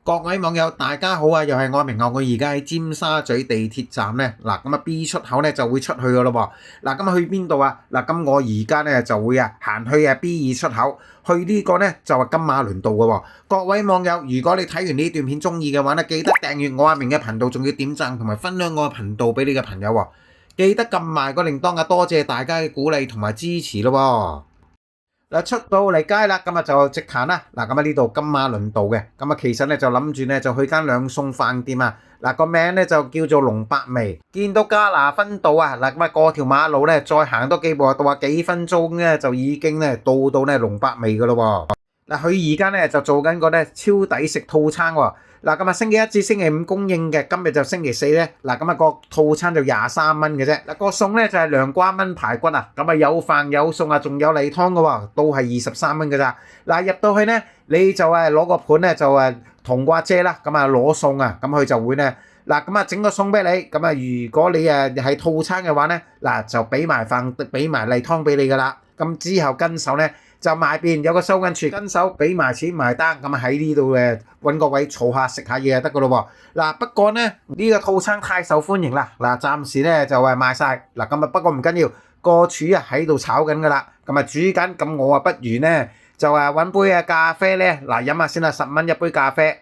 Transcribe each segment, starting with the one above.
各位網友大家好啊，又係我明我而家喺尖沙咀地鐵站咧，嗱咁啊 B 出口咧就會出去噶咯喎，嗱咁去邊度啊？嗱咁我而家咧就會行去B2出口，去呢個咧就係金馬倫道噶喎。各位網友，如果你睇完呢段片中意嘅話咧，記得訂閱我阿明嘅頻道，仲要點讚同埋分享我嘅頻道俾你嘅朋友喎，記得撳埋個鈴鐺啊！多謝大家嘅鼓勵同埋支持咯喎。嗱，出到嚟街啦，咁啊就直行啦。嗱，咁啊呢度金馬倫道嘅，咁啊其實咧就諗住咧就去間兩餸飯店啊。嗱，個名咧就叫做龍百味。見到加拿芬道啊，嗱咁啊過條馬路咧，再行多幾步啊，到幾分鐘咧就已經咧到咧龍百味噶咯喎。嗱，佢而家咧就做緊個咧超抵食套餐喎。嗱，咁啊星期一至星期五供應嘅，今日就星期四咧。嗱，咁啊個套餐就23蚊嘅啫。嗱，個餸咧就係涼瓜炆排骨啊。咁啊有飯有餸啊，仲有例湯嘅喎，都係23蚊嘅咋。嗱，入到去咧，你就攞個盤咧就同個阿姐啦，咁啊攞餸啊，咁佢就會咧嗱咁啊整個餸俾你。咁啊如果你係套餐嘅話咧，嗱就俾埋飯俾埋例湯俾你噶啦。咁之後跟手咧。就埋邊有個收銀處，跟手俾埋錢埋單，咁啊喺呢度揾個位坐下食下嘢就得噶咯喎。嗱，不過咧呢個套餐太受歡迎啦，嗱暫時咧就賣晒。嗱咁啊不過唔緊要，個廚喺度炒緊噶啦，咁啊煮緊，咁我不如咧就揾杯咖啡咧，嗱飲下先啦，10蚊一杯咖啡。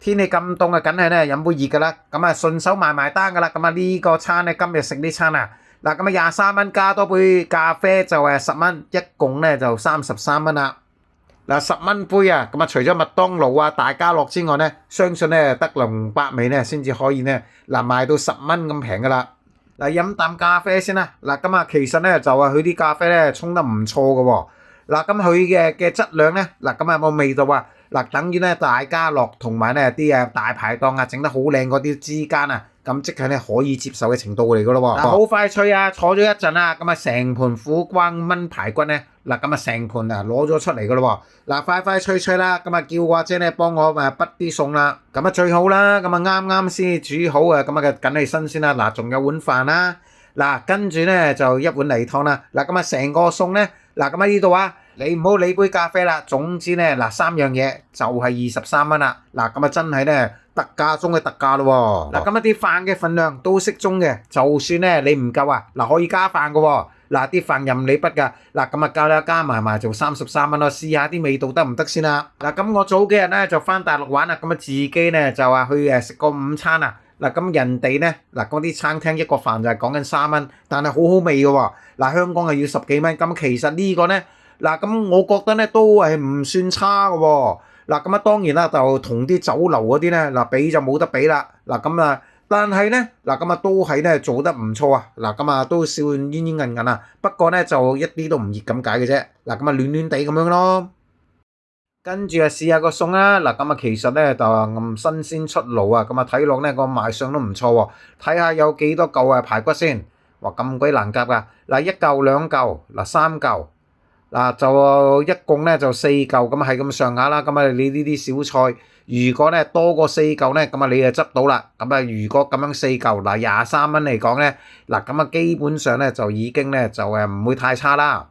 天氣咁凍啊，梗係咧飲杯熱噶啦，咁啊順手埋單噶啦，咁啊呢個餐咧今日食呢餐啊。嗱咁啊23蚊加多杯咖啡就10蚊，一共咧就33蚊啦。嗱10蚊杯啊，咁啊除咗麥當勞啊、大家樂之外咧，相信咧得龍百味咧先至可以咧賣到10蚊咁平噶啦。嗱飲啖咖啡先啦。嗱咁啊其實咧就佢啲咖啡咧沖得唔錯噶喎。嗱咁佢嘅質量咧，嗱咁有冇味道啊？嗱等於咧大家樂同埋咧啲大排檔啊整得好靚嗰啲之間啊。咁即係咧可以接受嘅程度嚟噶咯喎，好快脆啊！坐咗一陣啊，咁啊成盤苦瓜炆排骨咧，嗱咁啊成盤攞咗出嚟噶咯喎，嗱快快脆脆啦，咁啊叫阿姐咧幫我畢啲餸啦，咁啊最好啦，咁啊啱啱先煮好啊，咁啊梗係新鮮啦，嗱仲有碗飯啦，嗱跟住咧就一碗例湯啦，嗱咁啊成個餸咧，嗱咁啊呢度啊。你唔好理杯咖啡啦，總之咧嗱3樣嘢就係23蚊啦，嗱咁啊真係咧特價中嘅特價咯喎，嗱咁一啲飯嘅份量都適中嘅，就算咧你唔夠啊，嗱可以加飯嘅喎，嗱啲飯任你畢㗎，嗱咁啊加埋做33蚊咯，試下啲味道得唔得先啦，嗱咁我早幾日咧就返大陸玩啦，咁啊自己咧就去食個午餐啊。嗱咁人哋咧，嗱嗰啲餐廳一個飯就係講緊3蚊，但係好好味嘅喎，嗱香港係要10幾蚊，咁其實呢個咧。嗱咁我覺得咧都係唔算差嘅喎，嗱咁當然啦就同啲酒樓嗰啲咧嗱比就冇得比啦，嗱咁但係咧嗱咁都係咧做得唔錯啊，嗱咁都笑煙煙韌韌啊，不過咧就一啲都唔熱咁解嘅啫，嗱咁暖暖地咁樣咯，跟住試下個餸啦，嗱咁其實咧就新鮮出爐啊，咁睇落咧個賣相都唔錯喎，睇下有幾多嚿排骨先，哇咁鬼難夾㗎，嗱1嚿2嚿嗱3嚿。嗱就一共咧就4嚿，咁係咁上下啦。咁你呢啲小菜，如果咧多過4嚿咧，咁你就執到啦。咁如果咁樣4嚿，嗱23蚊嚟講咧，嗱咁基本上咧就已經咧就唔會太差啦。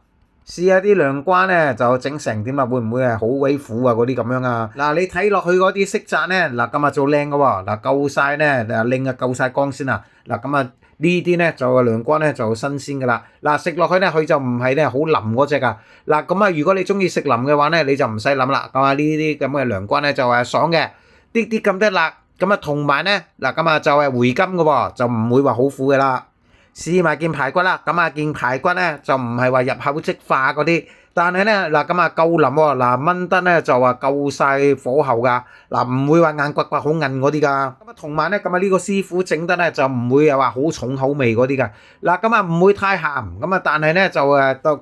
試下啲涼瓜咧就整成點啊？會唔會好鬼苦啊？嗰啲咁樣啊？嗱你睇落去嗰啲色澤咧，嗱咁做靚嘅喎，嗱夠晒咧，令夠晒光先啊。嗱咁呢啲咧就涼瓜咧就新鮮噶啦，嗱食落去咧佢就唔係咧好腍嗰隻啊，嗱咁如果你中意食腍嘅話咧，你就唔使諗啦，咁呢啲咁嘅涼瓜咧就爽嘅，啲咁多辣，咁同埋咧嗱咁就係回甘嘅喎，就唔會話好苦嘅啦。試埋件排骨啦，咁件排骨咧就唔係話入口即化嗰啲。但係咧嗱咁夠腍喎，嗱炆得咧就夠晒火候㗎，嗱唔會話硬骨骨好韌嗰啲㗎。咁同埋咧呢個師傅整得咧就唔會話好重口味嗰啲㗎。嗱咁唔會太鹹，咁但係咧就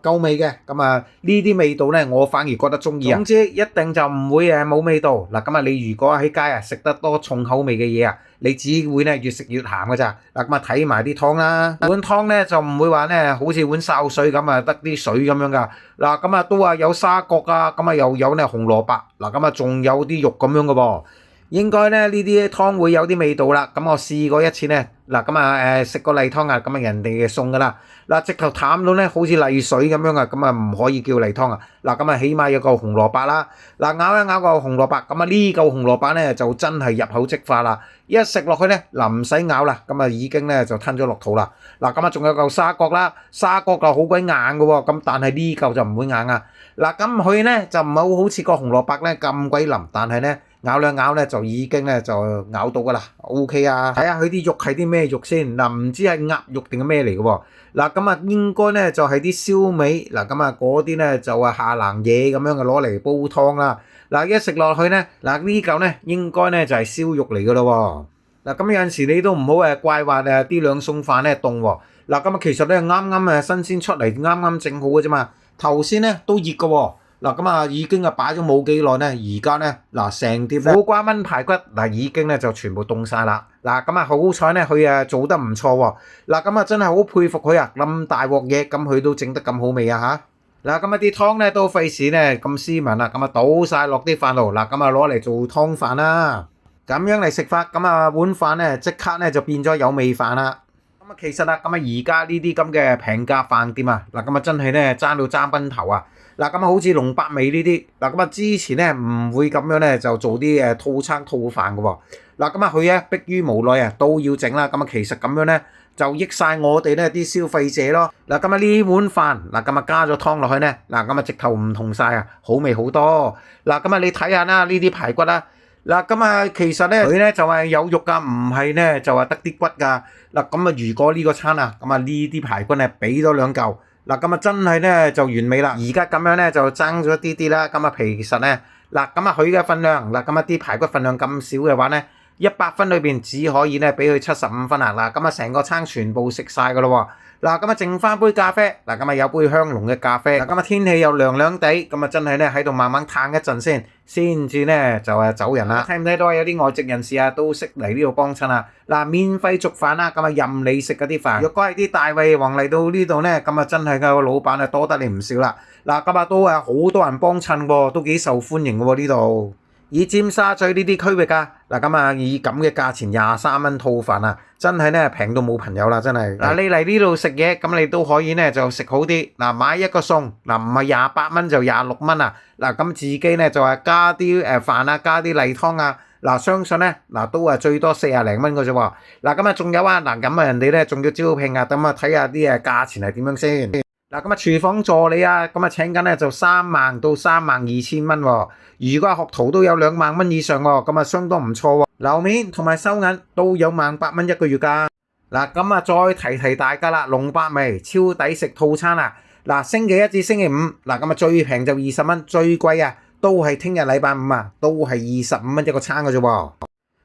夠味嘅。咁呢啲味道咧我反而覺得中意啊。總之一定就唔會冇味道。嗱咁你如果喺街食得多重口味嘅嘢啊，你只會咧越食越鹹㗎咋。嗱咁睇埋啲湯啦，碗湯咧就唔會話咧好似碗潲水咁得啲水咁樣㗎。嗱咁都有沙葛啊，咁又有咧紅蘿蔔，嗱咁仲有啲肉咁樣嘅噃。應該咧呢啲湯會有啲味道啦。咁我試過一次咧，嗱咁啊食個例湯啊，咁啊人哋嘅送噶啦，嗱直頭淡到咧好似例水咁樣啊，咁啊唔可以叫例湯啊。嗱咁啊起碼有個紅蘿蔔啦，嗱咬一咬個紅蘿蔔，咁啊呢嚿紅蘿蔔咧就真係入口即化啦。一食落去咧，嗱唔使咬啦，咁啊已經咧就吞咗落肚啦。嗱咁啊仲有嚿沙葛啦，沙葛就好鬼硬嘅喎，咁但係呢嚿就唔會硬啊。嗱咁佢咧就唔係好似個紅蘿蔔咧咁鬼腍，但係咧咬兩咬咧就已經咧就咬到噶啦 ，OK 啊！睇下佢啲肉係啲咩肉先，嗱唔知係鴨肉定係咩嚟嘅喎？嗱咁啊應該咧就係啲燒味，嗱咁啊嗰啲咧就係下欄嘢咁樣嘅攞嚟煲湯啦。嗱一食落去咧，嗱呢嚿咧應該咧就係燒肉嚟噶咯喎。嗱咁有陣時你都唔好怪話啲兩餸飯咧凍喎。嗱咁啊其實咧啱啱新鮮出嚟，啱啱整好嘅啫嘛。頭先咧都熱嘅喎。嗱咁啊已經擺咗冇幾耐咧，而家咧嗱成碟苦瓜炆排骨嗱已經咧就全部凍晒啦。嗱咁啊好彩咧佢做得唔錯喎。嗱咁啊真係好佩服佢啊！咁大鑊嘢咁佢都整得咁好味啊嚇！嗱咁啊啲湯咧都費事咧咁斯文啦，咁啊倒晒落啲飯度，嗱咁啊攞嚟做湯飯啦。咁樣嚟食法，咁啊碗飯咧即刻咧就變咗有味飯啦。咁啊其實啊咁啊而家呢啲咁嘅平價飯店啊，嗱咁啊真係咧爭到爭崩頭啊！嗱咁啊，好似龍百味呢啲，嗱咁啊之前咧唔會咁樣咧就做啲套餐套飯嘅喎。嗱咁啊佢咧迫於無奈啊都要整啦。咁啊其實咁樣咧就益晒我哋咧啲消費者咯。嗱咁啊呢碗飯嗱咁啊加咗湯落去咧，嗱咁啊直頭唔同晒啊，好味好多。嗱咁啊你睇下啦，呢啲排骨啦，嗱咁啊其實咧佢咧就係有肉噶，唔係咧就話得啲骨噶。嗱咁啊如果呢個餐啊咁啊呢啲排骨咧俾多兩嚿。嗱咁啊真係咧就完美啦！而家咁樣咧就爭咗啲啲啦。咁啊其實咧嗱咁啊佢嘅分量嗱咁啊啲排骨分量咁少嘅話咧，100分裏邊只可以咧俾佢75分啊！嗱咁啊成個餐全部食晒噶咯喎！嗱咁啊剩翻杯咖啡，嗱咁啊有杯香濃嘅咖啡。嗱咁啊天氣又涼涼地，咁啊真係咧喺度慢慢嘆一陣先至咧就走人啦。睇唔睇到有啲外籍人士啊都識嚟呢度幫襯啊？嗱免費續飯啦，咁啊任你食嗰啲飯。若果係啲大胃王嚟到呢度咧，咁啊真係個老闆啊多得你唔少啦。嗱咁啊都係好多人幫襯喎，都幾受歡迎嘅喎呢度。以尖沙咀呢啲區域啊，嗱咁啊以咁嘅價錢23蚊套飯啊，真係咧平到冇朋友啦，真係。嗱你嚟呢度食嘢，咁你都可以咧就食好啲。嗱買一個餸，嗱唔係28蚊就26蚊啊。嗱咁自己咧就係加啲飯啊，加啲例湯啊。嗱相信咧嗱都係最多40零蚊嘅啫喎。嗱咁啊仲有啊，嗱咁啊人哋咧仲要招聘啊，咁啊睇下啲價錢係點樣先。嗱咁啊廚房助理啊，咁啊請緊咧就3萬到32000蚊喎。如果學徒都有2萬蚊以上喎，咁啊相當唔錯喎。樓面同埋收銀都有18000蚊一個月㗎。嗱咁啊再提大家啦，龍百味超抵食套餐啊！嗱星期一至星期五，嗱咁啊最平就20蚊，最貴啊都係聽日禮拜五啊，都係25蚊一個餐嘅啫喎。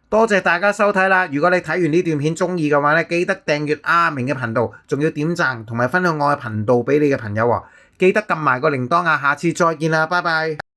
多謝大家收睇啦！如果你睇完呢段片中意嘅話咧，記得訂閱阿明嘅頻道，仲要點讚同埋分享我嘅頻道俾你嘅朋友喎。記得撳埋個鈴鐺啊！下次再見啦，拜拜。